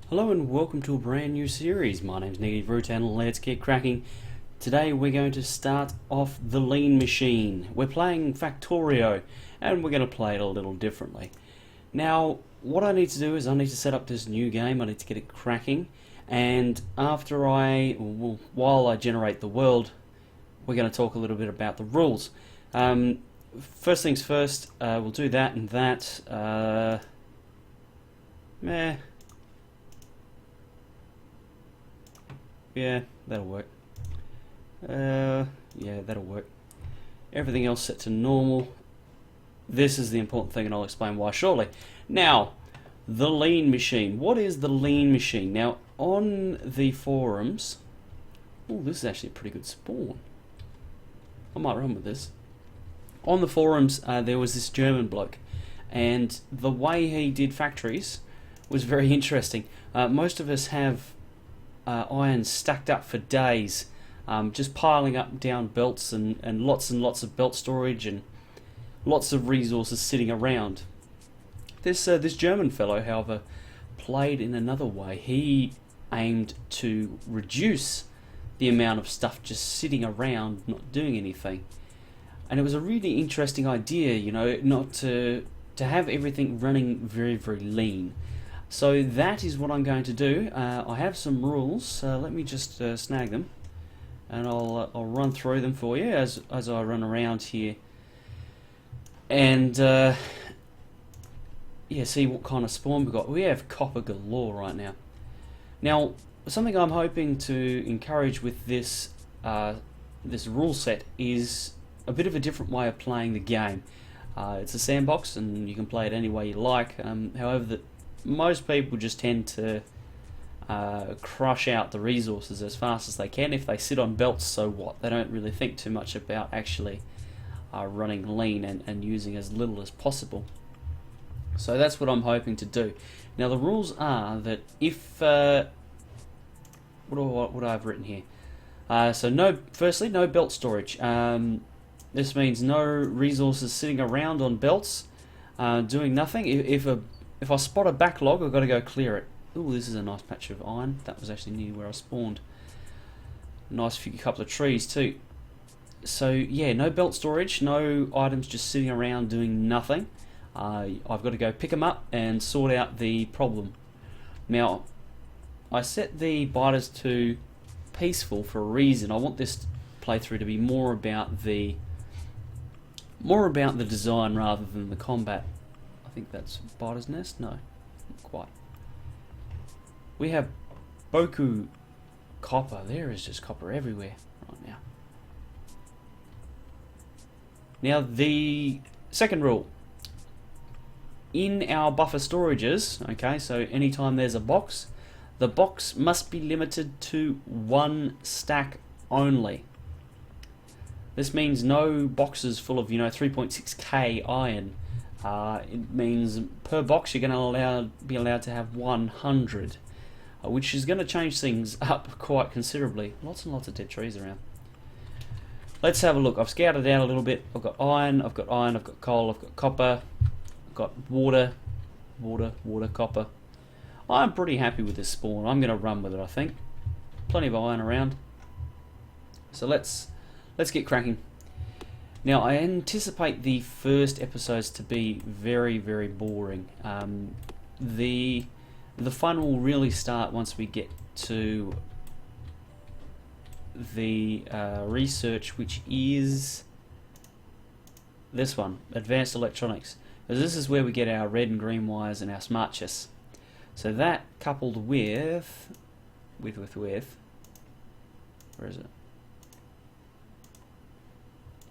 Hello and welcome to a brand new series. My name's Negative Root and let's get cracking. Today we're going to start off the lean machine. We're playing Factorio and we're going to play it a little differently. Now what I need to do is I need to set up this new game. I need to get it cracking, and while I generate the world, we're going to talk a little bit about the rules. First things first, we'll do that and that. Yeah, that'll work. Yeah, that'll work. Everything else set to normal. This is the important thing, and I'll explain why shortly. Now, the lean machine. What is the lean machine? Now, on the forums... Oh, this is actually a pretty good spawn. I might run with this. On the forums, there was this German bloke, and the way he did factories was very interesting. Most of us have iron stacked up for days, just piling up down belts and lots of belt storage and lots of resources sitting around. This German fellow, however, played in another way. He aimed to reduce the amount of stuff just sitting around not doing anything, and it was a really interesting idea, you know, not to have everything running very lean. So that is what I'm going to do. I have some rules. Let me just snag them, and I'll run through them for you as I run around here, and yeah, see what kind of spawn we got. We have copper galore right now. Now, something I'm hoping to encourage with this this rule set is a bit of a different way of playing the game. It's a sandbox, and you can play it any way you like. However, most people just tend to crush out the resources as fast as they can. If they sit on belts, so what? They don't really think too much about actually running lean and using as little as possible. So that's what I'm hoping to do. Now the rules are that if what do I have written here? So firstly, no belt storage. This means no resources sitting around on belts doing nothing. If I spot a backlog, I've got to go clear it. Ooh, this is a nice patch of iron. That was actually near where I spawned. Nice couple of trees too. So yeah, no belt storage, no items just sitting around doing nothing. I've got to go pick them up and sort out the problem. Now, I set the biters to peaceful for a reason. I want this playthrough to be more about the design rather than the combat. I think that's Biter's Nest? No, not quite. We have Boku copper. There is just copper everywhere right now. Now the second rule. In our buffer storages, okay, so anytime there's a box, the box must be limited to one stack only. This means no boxes full of, 3.6k iron. It means per box you're going to be allowed to have 100, which is going to change things up quite considerably. Lots and lots of dead trees around. Let's have a look. I've scouted out a little bit. I've got iron, I've got coal, I've got copper, I've got water, copper. I'm pretty happy with this spawn. I'm going to run with it, I think. Plenty of iron around. So let's get cracking. Now, I anticipate the first episodes to be very boring. The fun will really start once we get to the research, which is this one, Advanced Electronics. Because this is where we get our red and green wires and our smart chips. So that coupled with where is it?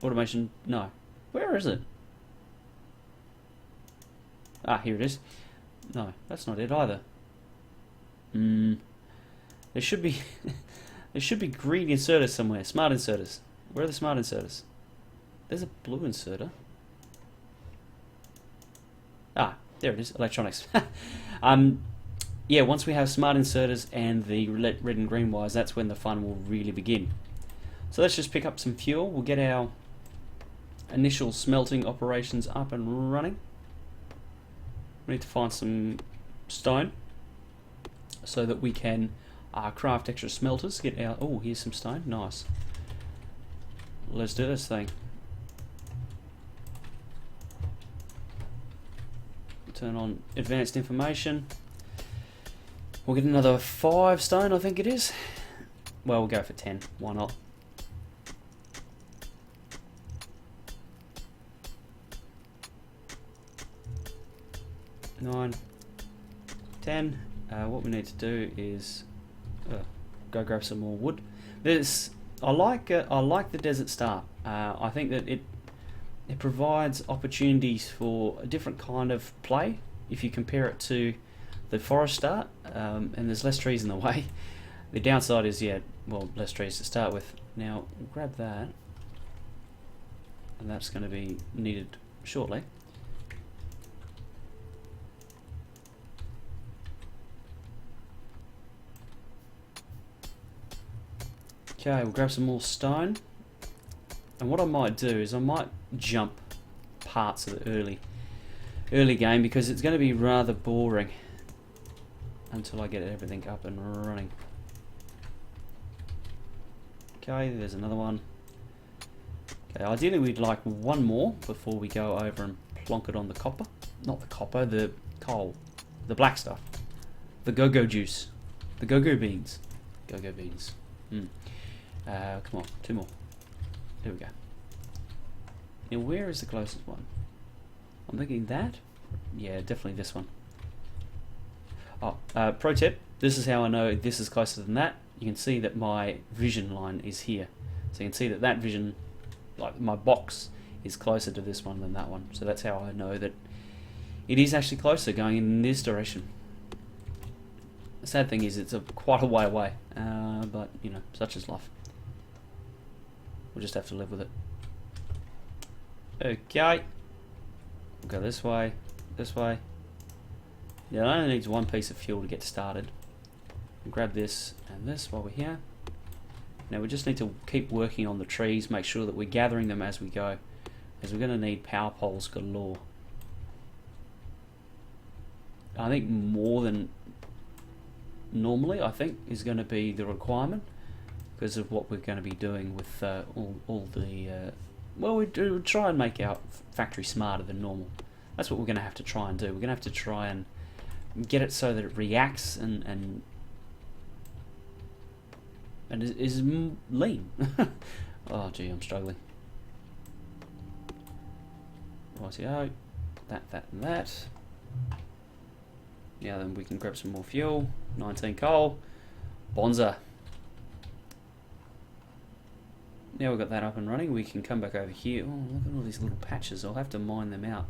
Automation, no. Where is it? Ah, here it is. No, that's not it either. There should be there should be green inserters somewhere. Smart inserters. Where are the smart inserters? There's a blue inserter. Ah, there it is. Electronics. Yeah, once we have smart inserters and the red and green wires, that's when the fun will really begin. So let's just pick up some fuel. We'll get our initial smelting operations up and running. We need to find some stone. so that we can craft extra smelters. Get our, oh, here's some stone, nice. Let's do this thing. Turn on advanced information. We'll get another 5 stone, I think it is. Well, we'll go for 10, why not? Nine, 10. What we need to do is go grab some more wood. I like the desert start. I think that it provides opportunities for a different kind of play if you compare it to the forest start, and there's less trees in the way. The downside is, yeah, well, less trees to start with. Now, we'll grab that, and that's going to be needed shortly. Okay, we'll grab some more stone. And what I might do is I might jump parts of the early game, because it's going to be rather boring until I get everything up and running. Okay, there's another one. Okay, ideally we'd like one more before we go over and plonk it on the copper. Not the copper, the coal. The black stuff. The go-go juice. The go-go beans. Go-go beans. Come on, 2 more. There we go. Now where is the closest one? I'm thinking that? Yeah, definitely this one. Oh, pro tip, this is how I know this is closer than that. You can see that my vision line is here. So you can see that that vision, like my box, is closer to this one than that one. So that's how I know that it is actually closer, going in this direction. The sad thing is it's quite a way away, but you know, such is life. We'll just have to live with it. Okay. We'll go this way, this way. Yeah, it only needs 1 piece of fuel to get started. We'll grab this and this while we're here. Now we just need to keep working on the trees, make sure that we're gathering them as we go, as we're going to need power poles galore. I think more than normally, I think, is going to be the requirement, because of what we're going to be doing with all the... well, we do try and make our factory smarter than normal. That's what we're going to have to try and do. We're going to have to try and get it so that it reacts and is lean. Oh gee, I'm struggling. Rightio, that, and that. Now then we can grab some more fuel. 19 coal. Bonza. Now we've got that up and running, we can come back over here. Oh, look at all these little patches. I'll have to mine them out.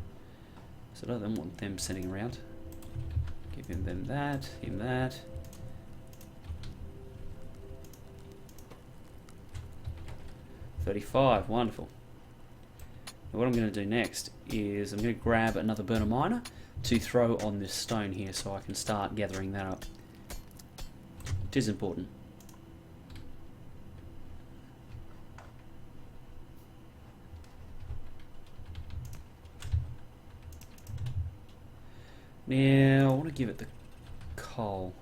So I don't want them sitting around. Give him that, him that. $35, wonderful. Now what I'm going to do next is I'm going to grab another burner miner to throw on this stone here so I can start gathering that up. It is important. Now, I want to give it the coal.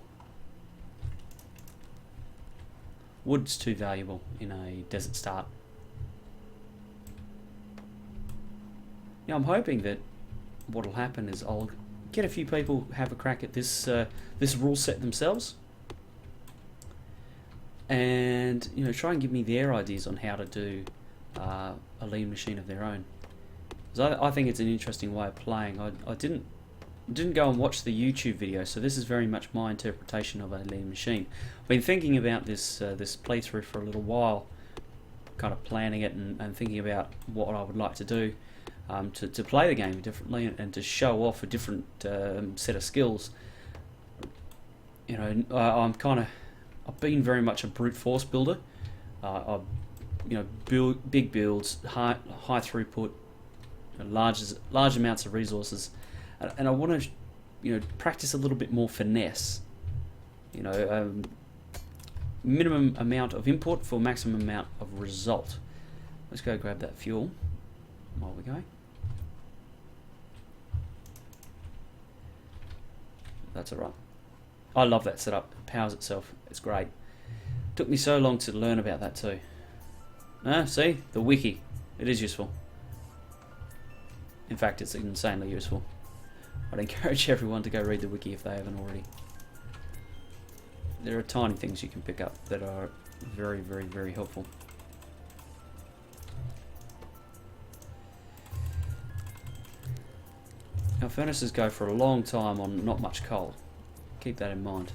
Wood's too valuable in a desert start. Now, I'm hoping that what will happen is I'll get a few people have a crack at this this rule set themselves, and you know, try and give me their ideas on how to do a lean machine of their own. Because I think it's an interesting way of playing. I didn't go and watch the YouTube video, so this is very much my interpretation of a lean machine. I've been thinking about this this playthrough for a little while, kind of planning it and thinking about what I would like to do to play the game differently and to show off a different set of skills. You know, I've been very much a brute force builder. You know, build big builds, high throughput, large amounts of resources. And I want to, you know, practice a little bit more finesse. You know, minimum amount of input for maximum amount of result. Let's go grab that fuel while we're going. That's alright. I love that setup. It powers itself. It's great. Took me so long to learn about that too. See? The wiki. It is useful. In fact, it's insanely useful. I'd encourage everyone to go read the wiki if they haven't already. There are tiny things you can pick up that are very, very, very helpful. Our furnaces go for a long time on not much coal. Keep that in mind.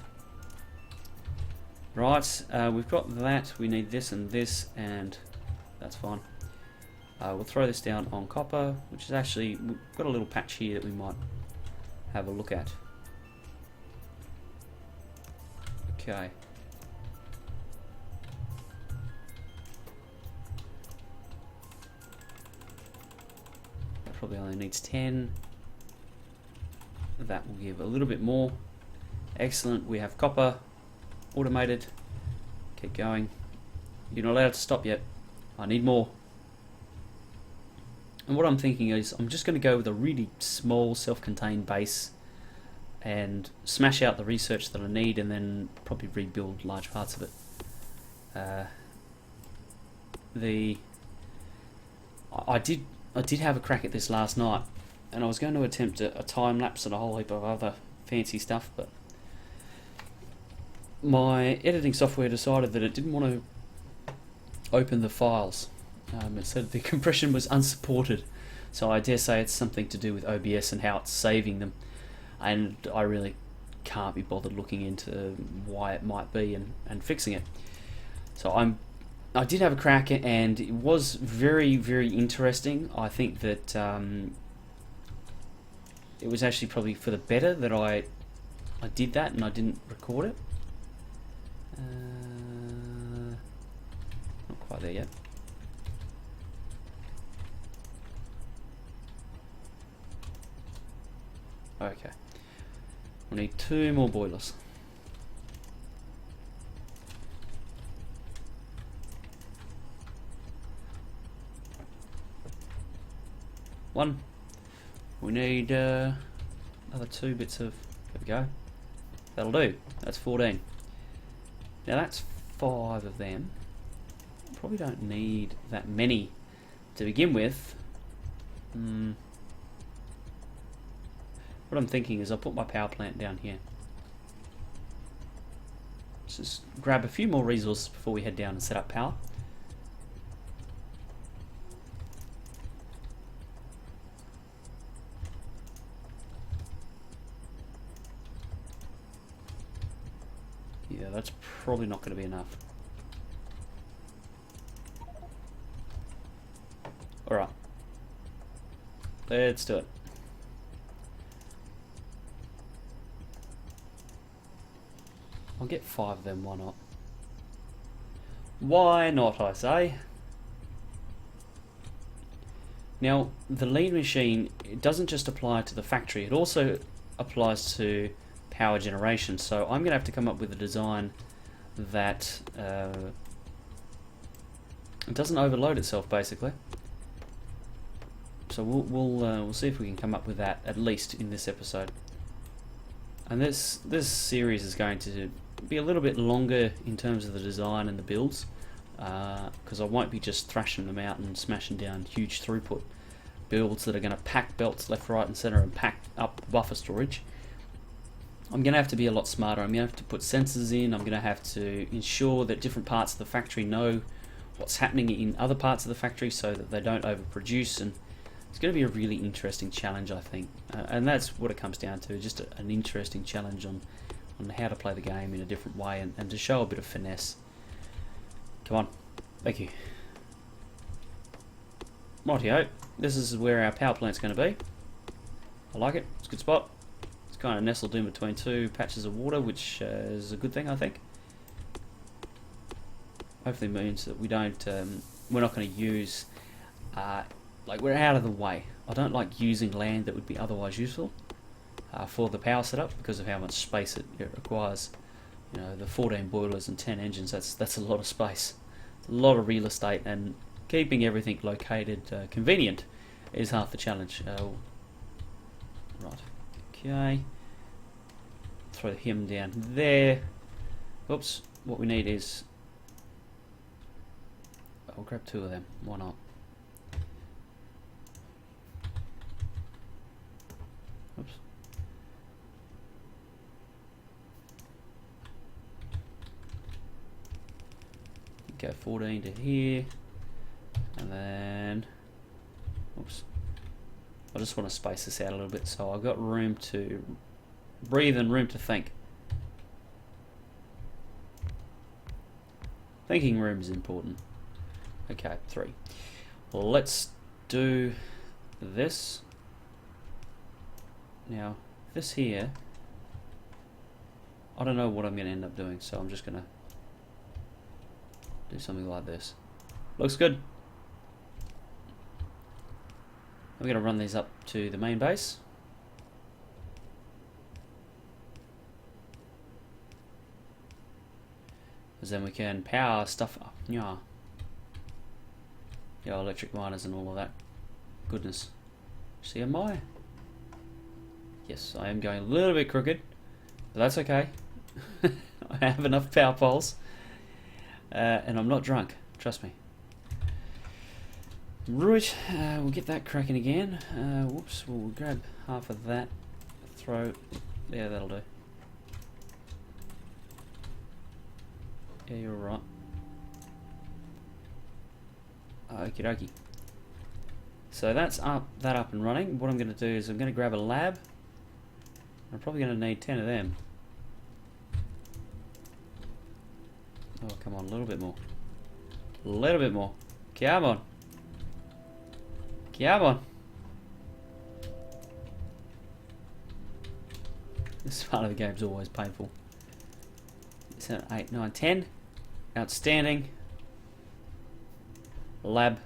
Right, we've got that. We need this, and that's fine. We'll throw this down on copper, which is actually, we've got a little patch here that we might have a look at. Okay. That probably only needs 10. That will give a little bit more. Excellent. We have copper automated. Keep going. You're not allowed to stop yet. I need more. And what I'm thinking is I'm just going to go with a really small self-contained base and smash out the research that I need, and then probably rebuild large parts of it. I did have a crack at this last night, and I was going to attempt a time lapse and a whole heap of other fancy stuff, but my editing software decided that it didn't want to open the files. It said the compression was unsupported, so I dare say it's something to do with OBS and how it's saving them, and I really can't be bothered looking into why it might be and fixing it. So I did have a crack, and it was very, very interesting. I think that it was actually probably for the better that I did that and I didn't record it. Not quite there yet. Okay. We need 2 more boilers. One. We need another 2 bits of. There we go. That'll do. That's 14. Now that's 5 of them. Probably don't need that many to begin with. What I'm thinking is I'll put my power plant down here. Let's just grab a few more resources before we head down and set up power. Yeah, that's probably not going to be enough. Alright. Let's do it. I'll get 5 of them, why not? Why not, I say? Now, the lean machine, it doesn't just apply to the factory, it also applies to power generation. So I'm going to have to come up with a design that it doesn't overload itself, basically. So we'll see if we can come up with that, at least in this episode. And this series is going to be a little bit longer in terms of the design and the builds, because I won't be just thrashing them out and smashing down huge throughput builds that are going to pack belts left, right and centre and pack up buffer storage. I'm going to have to be a lot smarter. I'm going to have to put sensors in. I'm going to have to ensure that different parts of the factory know what's happening in other parts of the factory so that they don't overproduce, and it's going to be a really interesting challenge, I think. And that's what it comes down to, just an interesting challenge on how to play the game in a different way, and to show a bit of finesse. Come on. Thank you. Rightio. This is where our power plant's going to be. I like it. It's a good spot. It's kind of nestled in between 2 patches of water, which is a good thing, I think. Hopefully means that we don't, we're not going to use, like, we're out of the way. I don't like using land that would be otherwise useful for the power setup because of how much space it requires. You know, the 14 boilers and 10 engines, that's a lot of space. It's a lot of real estate, and keeping everything located convenient is half the challenge. Right, okay. throw him down there. Oops, what we need is... I'll grab 2 of them, why not? Oops. Go 14 to here, and then... Oops. I just want to space this out a little bit so I've got room to breathe and room to think. Thinking room is important. Okay, 3. Well, let's do this. Now, this here, I don't know what I'm going to end up doing, so I'm just going to do something like this. Looks good. I'm going to run these up to the main base. Because then we can power stuff up. Yeah, electric miners and all of that goodness. See, am I? Yes, I am going a little bit crooked, but that's okay. I have enough power poles, and I'm not drunk, trust me. Right, we'll get that cracking again. Whoops, we'll grab half of that, throw, yeah, that'll do. Yeah, you're right. Okie dokie. So that's that up and running. What I'm going to do is I'm going to grab a lab. I'm probably going to need 10 of them. Oh, come on, a little bit more. A little bit more. Come on. Come on. This part of the game's always painful. 7, 8, 9, 10. Outstanding. Lab.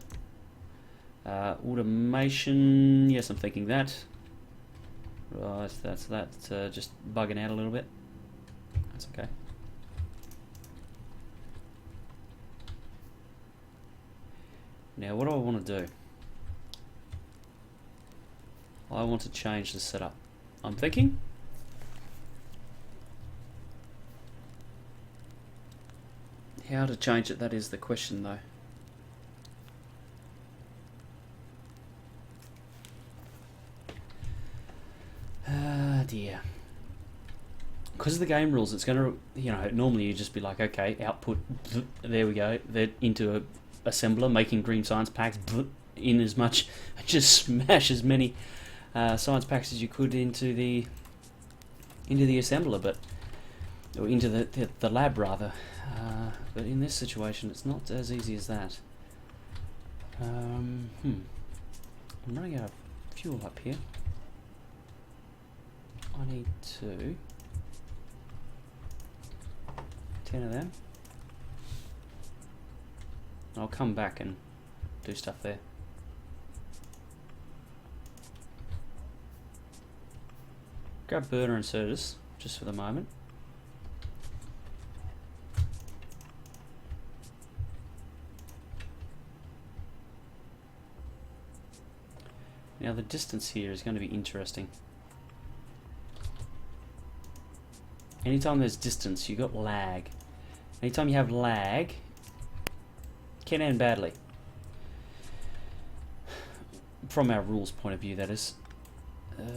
Automation. Yes, I'm thinking that. Right, that's that. Just bugging out a little bit. That's okay. Now, what do I want to do? I want to change the setup. I'm thinking. How to change it, that is the question though. Ah dear. Because of the game rules, it's going to, you know, normally you just be like, okay, output, there we go, they're into a assembler, making green science packs, in as much, just smash as many science packs as you could into the assembler, but, or into the lab rather. But in this situation, it's not as easy as that. I'm running out of fuel up here. I need 10 of them. I'll come back and do stuff there. Grab burner inserters just for the moment. Now the distance here is going to be interesting. Anytime there's distance, you got lag. Anytime you have lag, can end badly. From our rules point of view, that is.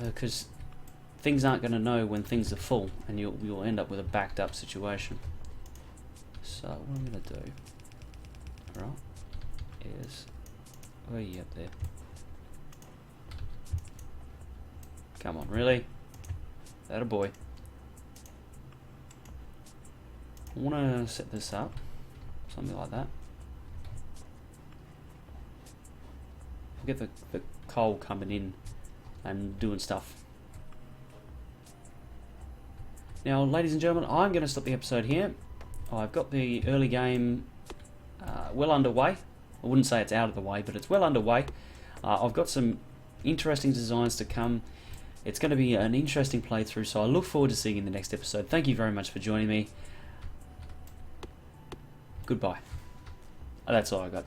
Because things aren't going to know when things are full, and you'll end up with a backed up situation. So what I'm going to do, right, is, where are you up there? Come on, really? That a boy. I want to set this up, something like that. Get the coal coming in and doing stuff. Now, ladies and gentlemen, I'm going to stop the episode here. I've got the early game well underway. I wouldn't say it's out of the way, but it's well underway. I've got some interesting designs to come. It's going to be an interesting playthrough, so I look forward to seeing you in the next episode. Thank you very much for joining me. Goodbye. That's all I got.